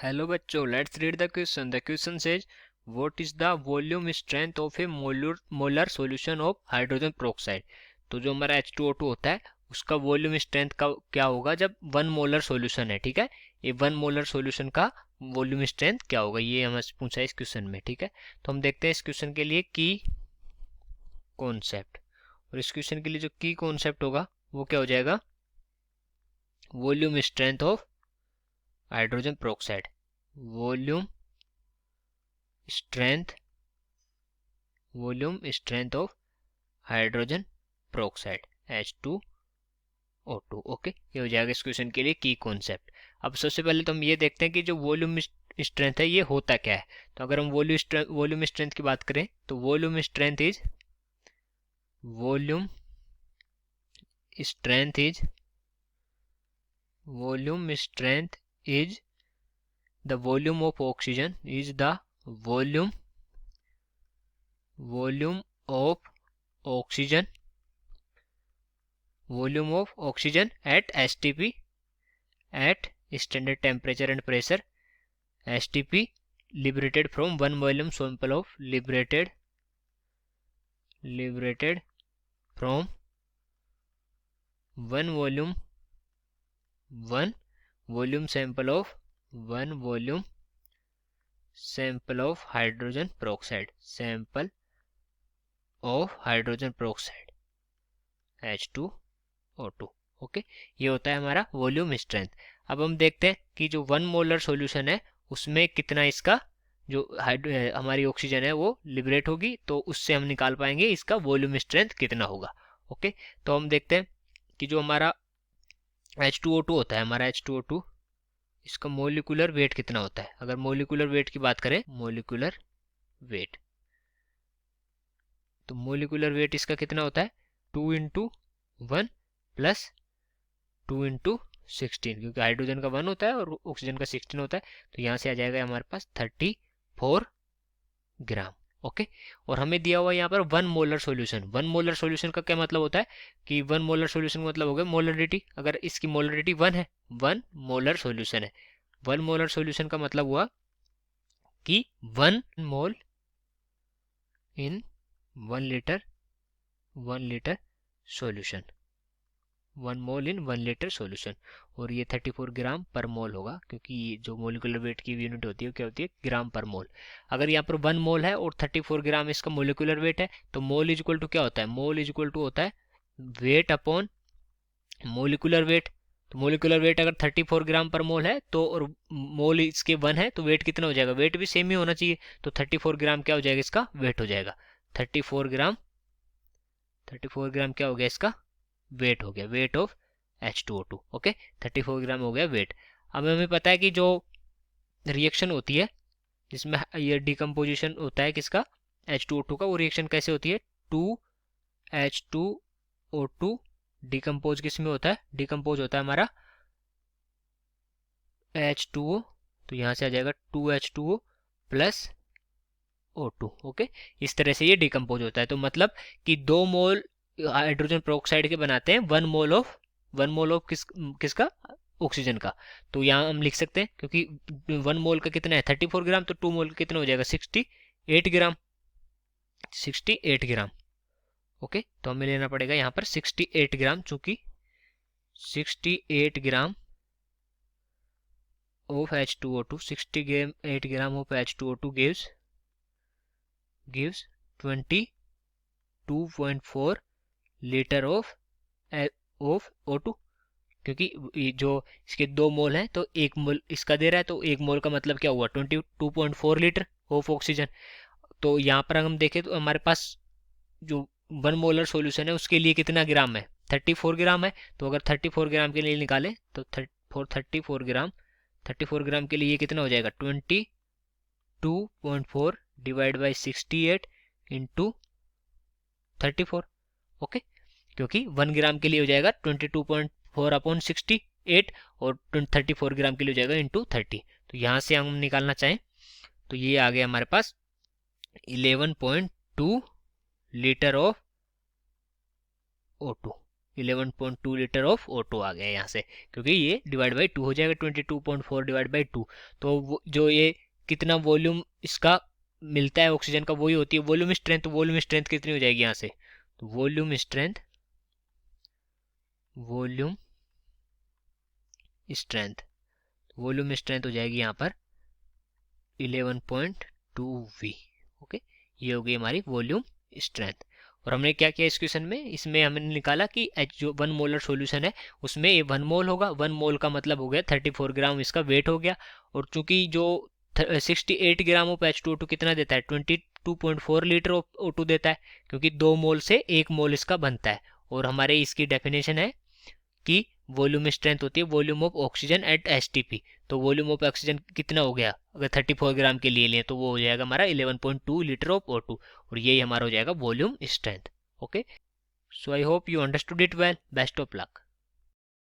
Hello बच्चों, let's read the question. The question says what is the volume strength of A molar solution of hydrogen peroxide. तो जो हमारा H2O2 होता है उसका वॉल्यूम स्ट्रेंथ का क्या होगा जब 1 मोलर सॉल्यूशन है. ठीक है, ये 1 मोलर सॉल्यूशन का वॉल्यूम स्ट्रेंथ क्या होगा, ये हमें पूछा है इस क्वेश्चन में. ठीक है, तो हम देखते हैं इस क्वेश्चन के लिए की कॉन्सेप्ट. और इस क्वेश्चन के लिए जो की कॉन्सेप्ट होगा वो क्या हो जाएगा, volume strength of hydrogen peroxide. Volume strength of hydrogen peroxide H2O2. Okay, ये हो जाएगा इस क्वेश्चन के लिए की कॉन्सेप्ट. अब सबसे पहले तो हम ये देखते हैं कि जो वॉल्यूम स्ट्रेंथ है ये होता क्या है. तो अगर हम वॉल्यूम स्ट्रेंथ की बात करें तो volume strength is the volume of oxygen at STP at standard temperature and pressure. STP liberated from one volume sample of liberated from one volume sample of hydrogen peroxide H2O2. Okay, ये होता है हमारा volume strength. अब हम देखते हैं कि जो 1 मोलर सॉल्यूशन है उसमें कितना इसका जो हमारी ऑक्सीजन है वो लिबरेट होगी, तो उससे हम निकाल पाएंगे इसका वॉल्यूम स्ट्रेंथ कितना होगा. ओके, तो हम देखते हैं कि जो हमारा H2O2 होता है, हमारा H2O2 इसका मोलिकुलर वेट कितना होता है. अगर मोलिकुलर वेट की बात करें, तो मोलिकुलर वेट इसका कितना होता है 2 इंटू 1 प्लस 2 इंटू 16, क्योंकि हाइड्रोजन का 1 होता है और ऑक्सीजन का 16 होता है. तो यहाँ से आ जाएगा हमारे पास 34 ग्राम. ओके, और हमें दिया हुआ यहाँ पर 1 मोलर सॉल्यूशन. 1 मोलर सॉल्यूशन का क्या मतलब होता है कि 1 मोलर सॉल्यूशन का मतलब हो गया मोलरिटी. अगर इसकी मोलरिटी 1 है, 1 मोलर सॉल्यूशन है, 1 मोलर सॉल्यूशन का मतलब हुआ कि 1 मोल इन 1 लीटर सॉल्यूशन, 1 मोल इन 1 लीटर सॉल्यूशन. और ये 34 ग्राम पर मोल होगा, क्योंकि जो मोलिकुलर वेट की यूनिट होती है क्या होती है, ग्राम पर मोल. अगर यहाँ पर 1 मोल है और 34 ग्राम इसका मोलिकुलर वेट है, तो मोल इज इक्वल टू क्या होता है, मोल इज इक्वल टू होता है वेट अपॉन मोलिकुलर वेट. तो मोलिकुलर वेट अगर 34 ग्राम पर मोल है तो और मोल इसके 1 है तो वेट कितना हो जाएगा, वेट भी सेम ही होना चाहिए. तो 34 ग्राम क्या हो जाएगा, इसका वेट हो जाएगा 34 ग्राम क्या हो गया, इसका वेट हो गया, वेट ऑफ H2O2. ओके, 34 ग्राम हो गया वेट. अब हमें पता है कि जो रिएक्शन होती है जिसमें ये डिकम्पोजिशन होता है किसका, H2O2 का, वो रिएक्शन कैसे होती है, 2H2O2 डिकम्पोज किस में होता है, डिकम्पोज होता है हमारा H2O. तो यहाँ से आ जाएगा 2H2O प्लस O2. ओके, इस तरह से ये डिकम्पोज होता है. तो मतलब कि 2 मोल हाइड्रोजन पेरोक्साइड के बनाते हैं 1 मोल ऑफ किसका, ऑक्सीजन का. तो यहाँ हम लिख सकते हैं क्योंकि 1 मोल का कितना है 34 ग्राम, तो 2 मोल का कितना हो जाएगा 68 ग्राम. ओके, तो हमें लेना पड़ेगा यहाँ पर 68 ग्राम, चूंकि 68 gram of H2O2, 68 gram of H2O2 gives 22.4 litre of O2. क्योंकि जो इसके 2 मोल हैं तो 1 मोल इसका दे रहा है, तो 1 मोल का मतलब क्या हुआ 22.4 लीटर ऑफ ऑक्सीजन. तो यहाँ पर हम देखें तो हमारे पास जो 1 मोलर सॉल्यूशन है उसके लिए कितना ग्राम है, 34 ग्राम है. तो अगर 34 ग्राम के लिए निकालें तो 34 ग्राम के लिए ये कितना हो जाएगा 22.4 डिवाइड बाई 68 इंटू 34. ओके, क्योंकि 1 ग्राम के लिए हो जाएगा 22.4 अपॉन 68 और 34 ग्राम के लिए हो जाएगा इंटू 30. तो यहाँ से हम निकालना चाहें तो ये आ गया हमारे पास 11.2 litre of O2. 11.2 litre of O2 आ गया यहाँ से, क्योंकि ये डिवाइड बाई 2 हो जाएगा, 22.4 डिवाइड बाई 2। तो जो ये कितना वॉल्यूम इसका मिलता है ऑक्सीजन का, वही होती है वॉल्यूम स्ट्रेंथ। वॉल्यूम स्ट्रेंथ कितनी हो जाएगी यहाँ से, तो वॉल्यूम स्ट्रेंथ वॉल्यूम स्ट्रेंथ हो जाएगी यहाँ पर 11.2 V। ओके, ये हो गई हमारी वॉल्यूम स्ट्रेंथ। और हमने क्या किया इस क्वेश्चन में, इसमें हमने निकाला कि जो 1 मोलर सॉल्यूशन है उसमें ये 1 मोल होगा। 1 मोल का मतलब हो गया 34 ग्राम इसका वेट हो गया। और चूंकि जो 68 ग्राम ऑफ H2O2 कितना देता है, 22.4 लीटर ऑफ O2 देता है, क्योंकि 2 मोल से 1 मोल इसका बनता है। और हमारे इसकी डेफिनेशन है कि वॉल्यूम स्ट्रेंथ होती है volume of oxygen at STP. तो वॉल्यूम ऑफ ऑक्सीजन कितना हो गया, अगर 34 ग्राम के लिए लें तो वो हो जाएगा हमारा 11.2 लीटर ऑफ O2, और यही हमारा हो जाएगा volume strength. Okay, so I hope you understood it well. Best of luck.